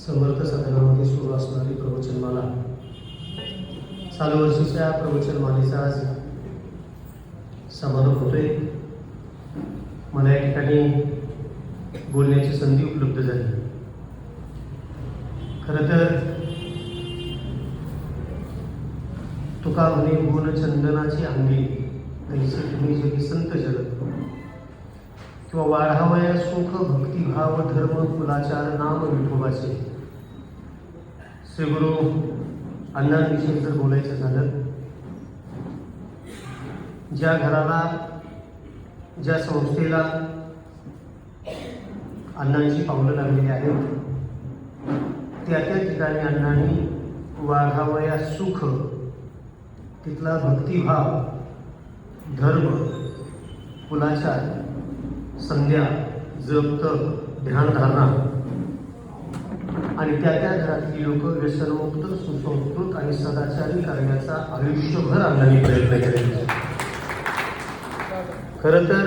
समर्थ सदनामध्ये सुरू असणारी प्रवचनमाला, चालू वर्षीच्या प्रवचनमालेचा आज समारोप होतोय. मला या ठिकाणी बोलण्याची संधी उपलब्ध झाली. खरं तर तुका म्हणे गुण चंदनाची अंगी तैसे तुम्ही जगी संत जगत, किंवा वाढावया सुख भक्तिभाव धर्म कुलाचार नाम विठोबाचे. श्री गुरु अण्णांविषयी जर बोलायचं झालं, ज्या घराला, ज्या संस्थेला अण्णांची पावलं लागलेली आहेत, त्या त्या ठिकाणी अण्णांनी वाढावया सुख, तिथला भक्तिभाव, धर्म, कुलाचार, संध्या, जप, तप, ध्यानधारणा आणि त्या त्या घरातली लोक व्यसनमुक्त, सुसंस्कृत आणि सदाचारी करण्याचा आयुष्यभर अण्णांनी प्रयत्न केले. खरं तर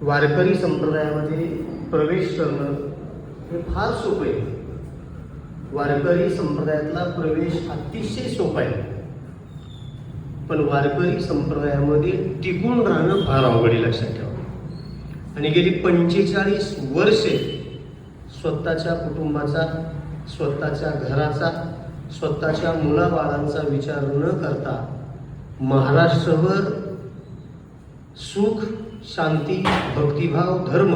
वारकरी संप्रदायामध्ये प्रवेश करणं हे फार सोपं आहे. वारकरी संप्रदायातला प्रवेश अतिशय सोपा आहे, पण वारकरी संप्रदायामध्ये टिकून राहणं फार अवघड आहे, लक्षात ठेवा. आणि गेली 45 वर्षे स्वतःच्या कुटुंबाचा, स्वतःच्या घराचा, स्वतःच्या मुलाबाळांचा विचार न करता महाराष्ट्रभर सुख, शांती, भक्तिभाव, धर्म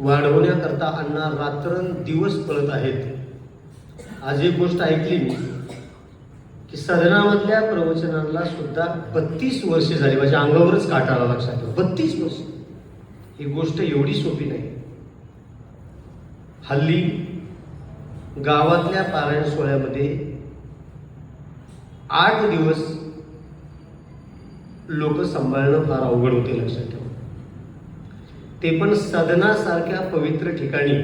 वाढवण्याकरता अण्णा रात्रंदिवस पळत आहेत. आज एक गोष्ट ऐकली मी की सदनामधल्या प्रवचनाला सुद्धा 32 वर्षे झाली. माझ्या अंगावरच काटा आला, लक्षात ठेवा. 32 वर्ष ही गोष्ट एवढी सोपी नाही. हल्ली गावातल्या पारायण सोहळ्यामध्ये 8 दिवस लोक सांभाळणं फार अवघड होते, लक्षात ठेवा. ते पण सदनासारख्या पवित्र ठिकाणी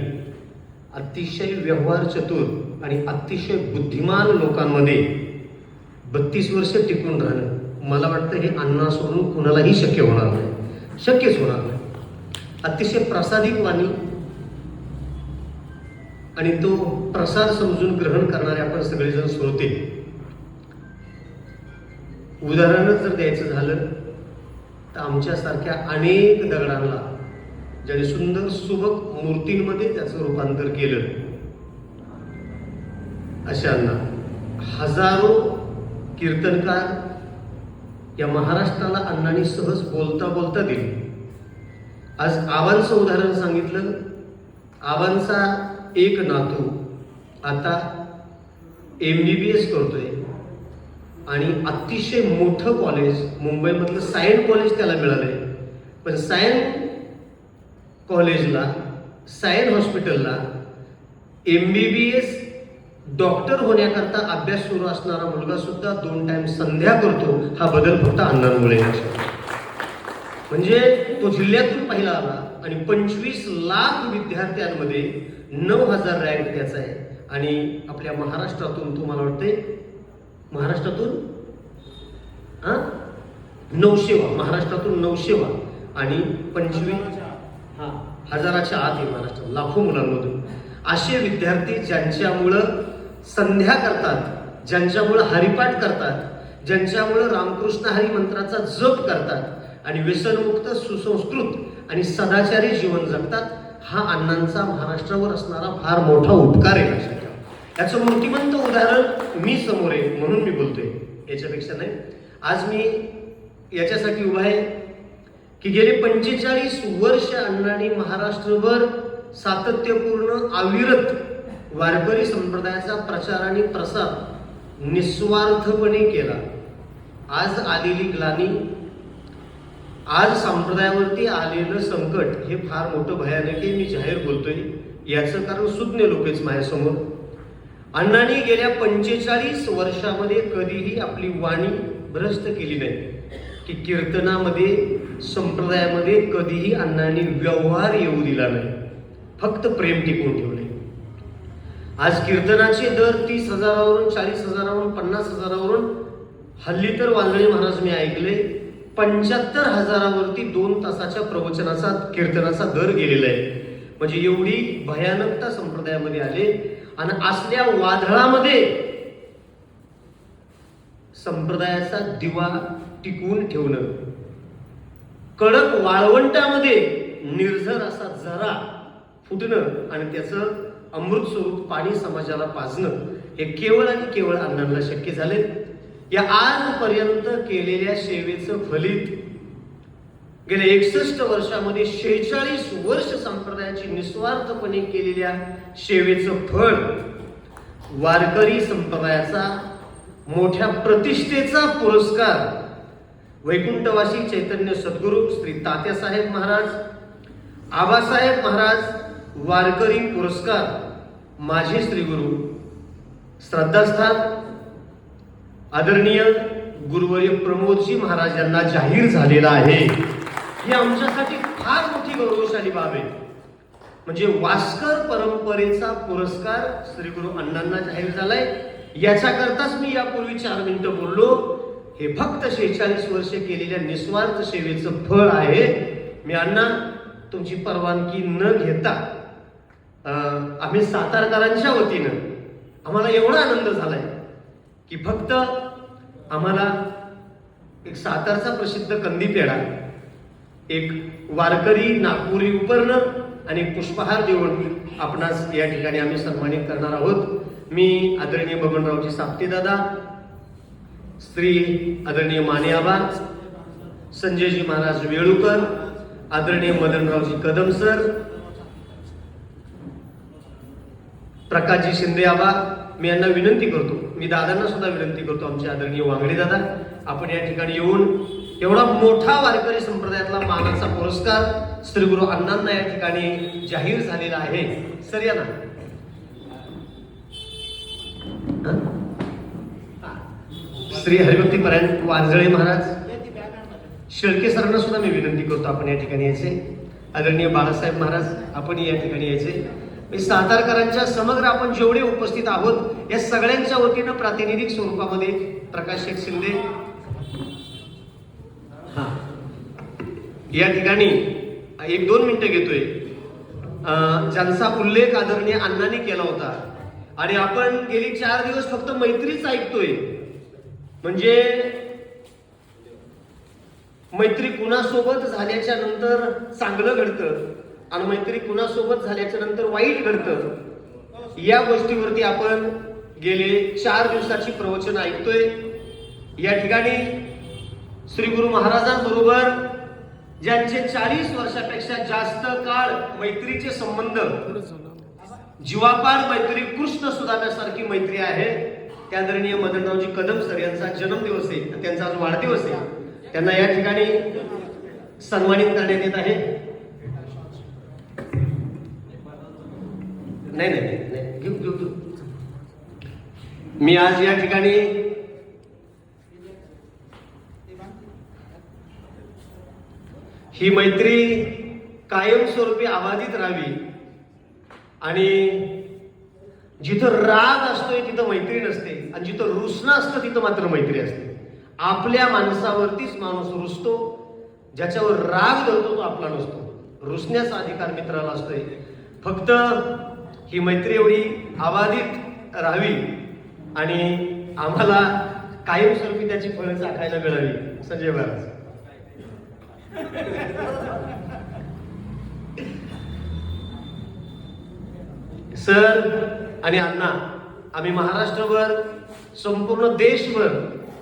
अतिशय व्यवहार चतुर आणि अतिशय बुद्धिमान लोकांमध्ये 32 वर्ष टिकून राहणं, मला वाटतं हे अण्णा सोडून कुणालाही शक्य होणार नाही, शक्यच होणार नाही. अतिशय प्रासादिक वाणी आणि तो प्रसाद समजून ग्रहण करणारे आपण सगळेजण श्रोते. उदाहरणच जर द्यायचं झालं तर आमच्यासारख्या अनेक दगडांना ज्याने सुंदर सुबक मूर्तींमध्ये त्याचं रूपांतर केलं, अशांना हजारो कीर्तनकार या महाराष्ट्राला अण्णांनी सहज बोलता बोलता दिले. आज आबांचं उदाहरण सांगितलं. आबांचा एक नातू आता MBBS करतोय आणि अतिशय मोठं कॉलेज, मुंबईमधलं सायन कॉलेज त्याला मिळालंय. पण सायन कॉलेजला, सायन हॉस्पिटलला MBBS डॉक्टर होण्याकरता अभ्यास सुरू असणारा मुलगा सुद्धा 2 टाइम संध्या करतो. हा बदल फक्त अण्णांमुळे. म्हणजे तो जिल्ह्यातून पहिला आला आणि 25 लाख विद्यार्थ्यांमध्ये 9,000 रँक त्याचा आहे. आणि आपल्या महाराष्ट्रातून, तुम्हाला वाटते महाराष्ट्रातून 900वा, महाराष्ट्रातून 900वा आणि 25,000च्या आत आहे महाराष्ट्रात, लाखो मुलांमधून. असे विद्यार्थी ज्यांच्यामुळं संध्या करतात, ज्यांच्यामुळं हरिपाठ करतात, ज्यांच्यामुळं रामकृष्ण हरी मंत्राचा जप करतात आणि व्यसनमुक्त, सुसंस्कृत आणि सदाचारी जीवन जगतात, हा अण्णांचा महाराष्ट्रावर असणारा फार मोठा उपकार आहे, लक्षात ठेवा. याचं मूर्तिमंत उदाहरण मी समोर आहे म्हणून मी बोलतोय, याच्यापेक्षा नाही. आज मी याच्यासाठी उभा आहे की गेले 45 वर्ष अण्णांनी महाराष्ट्रभर सातत्यपूर्ण, अविरत वारकरी संप्रदायाचा प्रचार आणि प्रसार निस्वार्थपणे केला. आज आलेली ग्लानी, आज संप्रदायावरती आलेलं संकट हे फार मोठं भयानक आहे. मी जाहीर बोलतोय याचं कारण सुज्ञ लोकच माझ्यासमोर. अण्णांनी गेल्या 45 वर्षामध्ये कधीही आपली वाणी भ्रष्ट केली नाही. की कीर्तनामध्ये, संप्रदायामध्ये कधीही अण्णांनी व्यवहार येऊ दिला नाही, फक्त प्रेम टिकवून ठेवले. आज कीर्तनाचे दर 30,000वरून, 40,000वरून, 50,000वरून, हल्ली तर वांगळे महाराज मी ऐकले 75,000वरती 2 तासाच्या प्रवचनाचा, कीर्तनाचा दर गेलेला आहे. म्हणजे एवढी भयानकता संप्रदायामध्ये आले आणि असल्या वादळामध्ये संप्रदायाचा दिवा टिकवून ठेवणं, कडक वाळवंटामध्ये निर्झर असा झरा फुटणं आणि त्याचं अमृत स्वरूप पाणी समाजाला पाजणं, हे केवळ आणि केवळ अण्णांना शक्य झाले. या आजपर्यंत केलेल्या सेवेचं फलित गेल्या 61 वर्षामध्ये 46 वर्ष संप्रदायाची निस्वार्थपणे केलेल्या सेवेचं फळ वारकरी संप्रदायाचा मोठ्या प्रतिष्ठेचा पुरस्कार वैकुंठवासी चैतन्य सद्गुरू श्री तात्यासाहेब महाराज, आबासाहेब महाराज वारकरी पुरस्कार माझे श्री गुरु श्रद्धास्थान आदरणीय गुरुवर्य प्रमोदजी महाराज यांना जाहीर झालेला आहे. ही आमच्यासाठी फार मोठी गौरवशाली बाब आहे. म्हणजे वास्कर परंपरेचा पुरस्कार श्री गुरु अण्णांना जाहीर झालाय. याच्याकरताच मी यापूर्वी 4 मिनिटं बोललो. हे फक्त 46 वर्षे केलेल्या निस्वार्थ सेवेचं फळ आहे. मी अण्णा तुमची परवानगी न घेता आम्ही सातारकरांच्या वतीनं आम्हाला एवढा आनंद झालाय की फक्त आम्हाला एक सातारचा प्रसिद्ध कंदी पेढा, एक वारकरी नागपुरी उपरणं आणि पुष्पहार देऊन आपणास या ठिकाणी आम्ही सन्मानित करणार आहोत. मी आदरणीय बबनरावजी साप्ते दादा, श्री आदरणीय माने आबा, संजयजी महाराज वेळुकर, आदरणीय मदनरावजी कदम सर, प्रकाशजी शिंदे आबा, मी यांना विनंती करतो, मी दादांना सुद्धा विनंती करतो, आमचे आदरणीय वांगडे दादा, आपण या ठिकाणी येऊन एवढा मोठा वारकरी संप्रदायातला मानाचा पुरस्कार श्री गुरु अण्णांना या ठिकाणी जाहीर झालेला आहे. सर या ना. श्री हरिभक्ती परायण वांजळे महाराज, शेळके सरांना सुद्धा मी विनंती करतो आपण या ठिकाणी यायचे. आदरणीय बाळासाहेब महाराज आपण या ठिकाणी यायचे. सातारकरांच्या समग्र आपण जेवढे उपस्थित आहोत या सगळ्यांच्या वतीनं प्रातिनिधिक स्वरूपामध्ये प्रकाश शेठ शिंदे या ठिकाणी 1-2 मिनिटं घेतोय, ज्यांचा उल्लेख आदरणीय अण्णांनी केला होता. आणि आपण गेली 4 दिवस फक्त मैत्रीच ऐकतोय. म्हणजे मैत्री कुणासोबत झाल्याच्या नंतर चांगलं घडतं आणि मैत्री कुणासोबत झाल्याच्या नंतर वाईट घडतं, या गोष्टीवरती आपण गेले 4 दिवसाची प्रवचन ऐकतोय. या ठिकाणी श्री गुरु महाराजांबरोबर ज्यांचे 40 वर्षापेक्षा जास्त काळ मैत्रीचे संबंध, जीवापाड मैत्री, कृष्ण सुदाम्यासारखी मैत्री आहे, त्या आदरणीय मदनरावजी कदम सर यांचा जन्मदिवस आहे, त्यांचा आज वाढदिवस आहे. त्यांना या ठिकाणी सन्मानित करण्यात येत आहे. नाही घेऊ. मी आज या ठिकाणी ही मैत्री कायमस्वरूपी अबाधित राहावी आणि जिथं राग असतोय तिथं मैत्री नसते आणि जिथं रुसणं असतं तिथं मात्र मैत्री असते. आपल्या माणसावरतीच माणूस रुसतो, ज्याच्यावर राग धरतो तो आपला नसतो. रुसण्याचा अधिकार मित्राला असतोय. फक्त ही मैत्री एवढी अबाधित राहावी आणि आम्हाला कायमस्वरूपी त्याची फळं चाखायला मिळावी. संजय महाराज सर आणि अण्णा, आम्ही महाराष्ट्रभर, संपूर्ण देशभर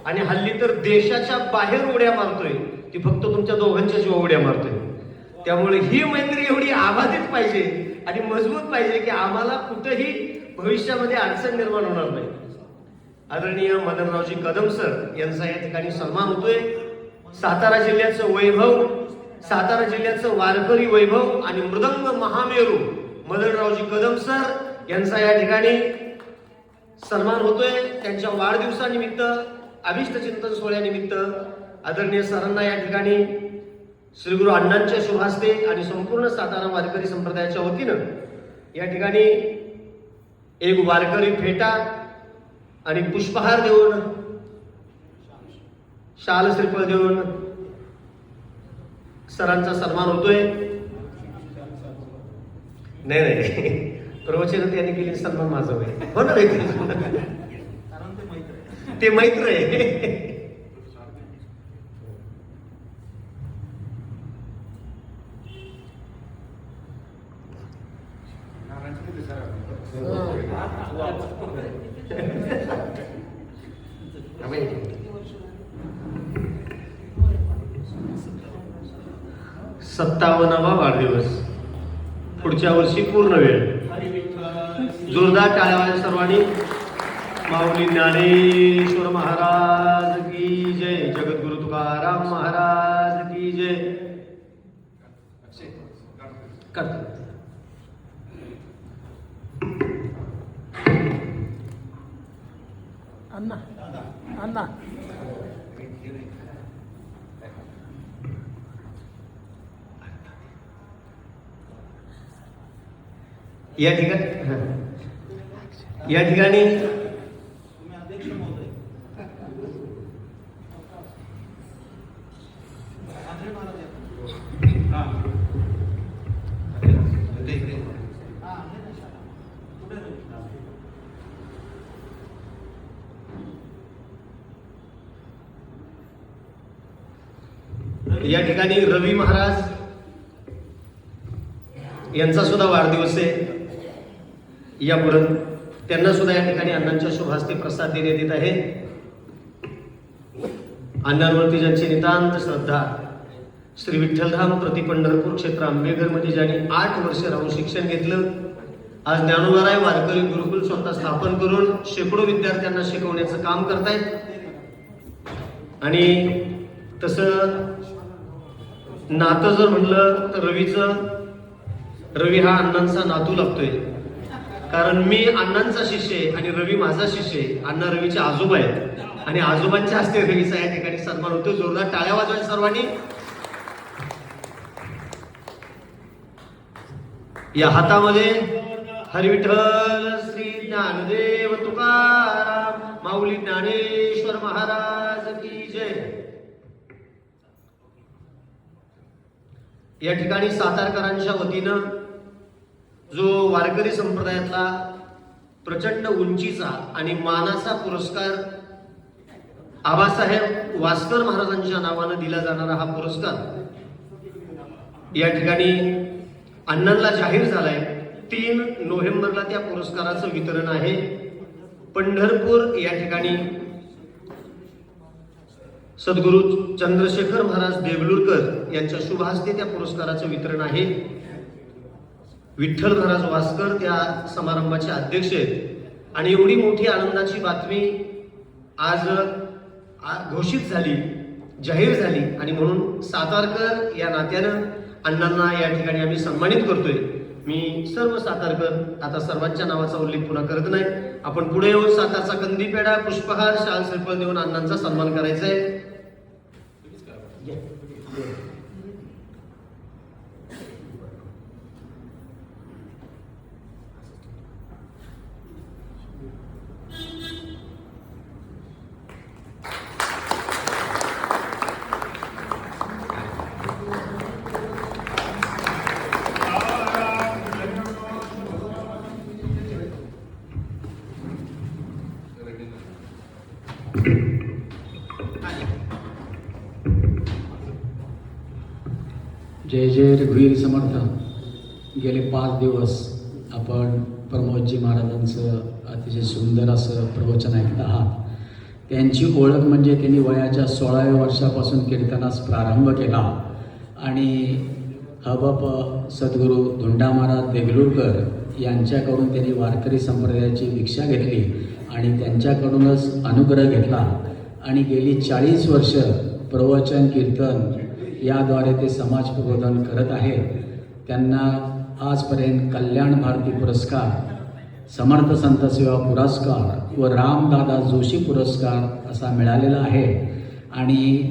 आणि हल्ली तर देशाच्या बाहेर उड्या मारतोय, ती फक्त तुमच्या दोघांच्या जीवा उड्या मारतोय. त्यामुळे ही मैत्री एवढी अबाधित पाहिजे आणि मजबूत पाहिजे की आम्हाला कुठेही भविष्यामध्ये अडचण निर्माण होणार नाही. आदरणीय मदनरावजी कदम सर यांचा या ठिकाणी सन्मान होतोय. सातारा जिल्ह्याचं वैभव, सातारा जिल्ह्याचं वारकरी वैभव आणि मृदंग महामेरू मदनरावजी कदम सर यांचा या ठिकाणी सन्मान होतोय. त्यांच्या वाढदिवसानिमित्त, अभिष्ट चिंतन सोहळ्यानिमित्त आदरणीय सरांना या ठिकाणी श्री गुरु अण्णांच्या शुभास्ते आणि संपूर्ण सातारा वारकरी संप्रदायाच्या वतीनं या ठिकाणी एक वारकरी फेटा आणि पुष्पहार देऊन, शाल श्रीफळ देऊन सरांचा सन्मान होतोय. नाही नाही, प्रवचन त्यांनी केली सन्मान माझा होय. हो ना व्यक्ती, ते मैत्र आहे. सत्तावन्नावा वाढदिवस, पुढच्या वर्षी पूर्ण वेळ. जोरदार टाळ्या वाजवा सर्वांनी. माऊली ज्ञानेश्वर महाराज की जय, जगद्गुरु तुकाराम महाराज की जय. अण्णा अण्णा या ठिकाणी रवी महाराज यांचा सुद्धा वाढदिवस आहे. यापुढे त्यांना सुद्धा या ठिकाणी अण्णांच्या शुभास्ते प्रसाद देण्यात येत आहे. अण्णांवरती ज्यांची नितांत श्रद्धा, श्री विठ्ठलधाम प्रति पंढरपूर क्षेत्र आंबेघर मध्ये ज्यांनी 8 वर्ष राहून शिक्षण घेतलं, आज ज्ञानोबाराय वारकरी गुरुकुल स्वतः स्थापन करून शेकडो विद्यार्थ्यांना शिकवण्याचं काम करतायत. आणि तसं नातं जर म्हणलं तर रवी हा अण्णांचा नातू लागतोय. कारण मी अण्णांचा शिष्य आहे आणि रवी माझा शिष्य आहे. अण्णा रवीचे आजोबा आहेत आणि आजोबांच्या हस्ते रवीचा या ठिकाणी सन्मान होतो. जोरदार टाळ्या वाजवायच्या सर्वांनी. या हातामध्ये हरिविठ्ठल श्री ज्ञानदेव तुकाराम माऊली ज्ञानेश्वर महाराज की जय. या ठिकाणी सातारकरांच्या वतीनं जो वारकरी संप्रदायातला प्रचंड उंचीचा आणि मानाचा पुरस्कार आबासाहेब वासकर महाराजांच्या नावानं दिला जाणारा हा पुरस्कार या ठिकाणी अण्णांना जाहीर झालाय. 3 नोव्हेंबरला त्या पुरस्काराचं वितरण आहे. पंढरपूर या ठिकाणी सद्गुरु चंद्रशेखर महाराज देगलूरकर यांच्या शुभ हस्ते त्या पुरस्काराचं वितरण आहे. विठ्ठल महाराज वासकर त्या समारंभाचे अध्यक्ष आहेत आणि एवढी मोठी आनंदाची बातमी आज घोषित झाली, जाहीर झाली आणि म्हणून सातारकर या नात्यानं अण्णांना या ठिकाणी आम्ही सन्मानित करतोय. मी सर्व सातारकर, आता सर्वांच्या नावाचा उल्लेख पुन्हा करत नाही, आपण पुढे येऊन सातारचा कंदी पेढा, पुष्पहार, शाल श्रीफळ देऊन अण्णांचा सन्मान करायचा आहे. जय जय रघुवीर समर्थ. गेले 5 दिवस आपण प्रमोदजी महाराजांचं अतिशय सुंदर असं प्रवचन ऐकत आहात. त्यांची ओळख म्हणजे त्यांनी वयाच्या 16व्या वर्षापासून कीर्तनास प्रारंभ केला आणि हबप सद्गुरू धुंडा महाराज देगलूरकर यांच्याकडून त्यांनी वारकरी संप्रदायाची दीक्षा घेतली आणि त्यांच्याकडूनच अनुग्रह घेतला आणि गेली 40 वर्ष प्रवचन कीर्तन याद्वारे ते समाज प्रबोधन करत आहेत. त्यांना आजपर्यंत कल्याण भारती पुरस्कार, समर्थ संत सेवा पुरस्कार व रामदादा जोशी पुरस्कार असा मिळालेला आहे आणि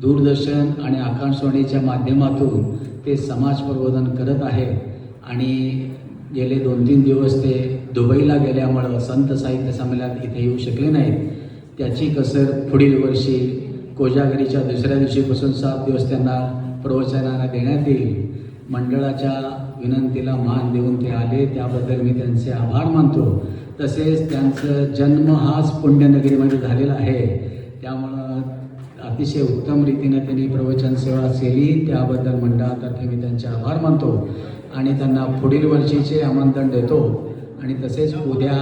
दूरदर्शन आणि आकाशवाणीच्या माध्यमातून ते समाज प्रबोधन करत आहेत. आणि गेले 2-3 दिवस ते दुबईला गेल्यामुळं संत साहित्य संमेलनात इथे येऊ शकले नाहीत. त्याची कसर पुढील वर्षी कोजागरीच्या दुसऱ्या दिवशीपासून 7 दिवस त्यांना प्रवचनाला देण्यात येईल. मंडळाच्या विनंतीला मान देऊन ते आले, त्याबद्दल मी त्यांचे आभार मानतो. तसेच त्यांचं जन्म हाच पुण्यनगरीमध्ये झालेला आहे, त्यामुळं अतिशय उत्तम रीतीनं त्यांनी प्रवचन सेवा केली, त्याबद्दल मंडळातर्फे मी त्यांचे आभार मानतो आणि त्यांना पुढील वर्षीचे आमंत्रण देतो. आणि तसेच उद्या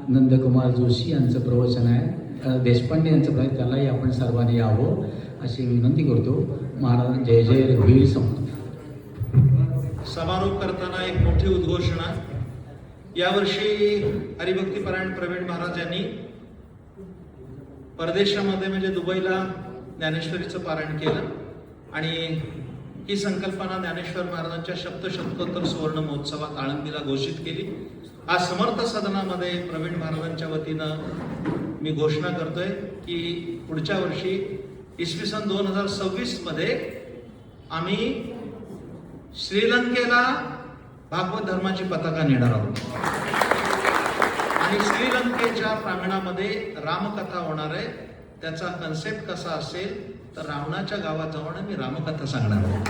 नंदकुमार जोशी यांचं प्रवचन आहे, देशपांडे यांचं प्रवचन, त्यालाही आपण सर्वांनी यावं अशी विनंती करतो. महाराज जय जय रघुवीर समर्थ. समारोप करताना एक मोठी उद्घोषणा. यावर्षी हरिभक्तीपरायण प्रवीण महाराज यांनी परदेशामध्ये म्हणजे दुबईला ज्ञानेश्वरीचं पारायण केलं आणि ही संकल्पना ज्ञानेश्वर महाराजांच्या सप्तशतकोत्तर सुवर्ण महोत्सवात आळंदीला घोषित केली. आज समर्थ सदनामध्ये प्रवीण महाराजांच्या वतीनं मी घोषणा करतोय की पुढच्या वर्षी इसवी सन 2026 मध्ये आम्ही श्रीलंकेला भागवत धर्माची पताका नेणार आहोत आणि श्रीलंकेच्या प्रांगणामध्ये रामकथा होणार आहे. त्याचा कन्सेप्ट कसा असेल तर रावणाच्या गावात जाऊन मी रामकथा सांगणार आहोत.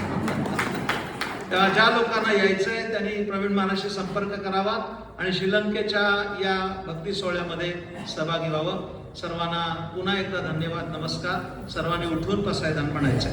तेव्हा ज्या लोकांना यायचंय त्यांनी प्रवीण महाराजांशी संपर्क करावा आणि श्रीलंकेच्या या भक्ती सोहळ्यामध्ये सहभागी व्हावं. सर्वांना पुन्हा एकदा धन्यवाद, नमस्कार. सर्वांनी उठून बसायचं आणि म्हणायचं.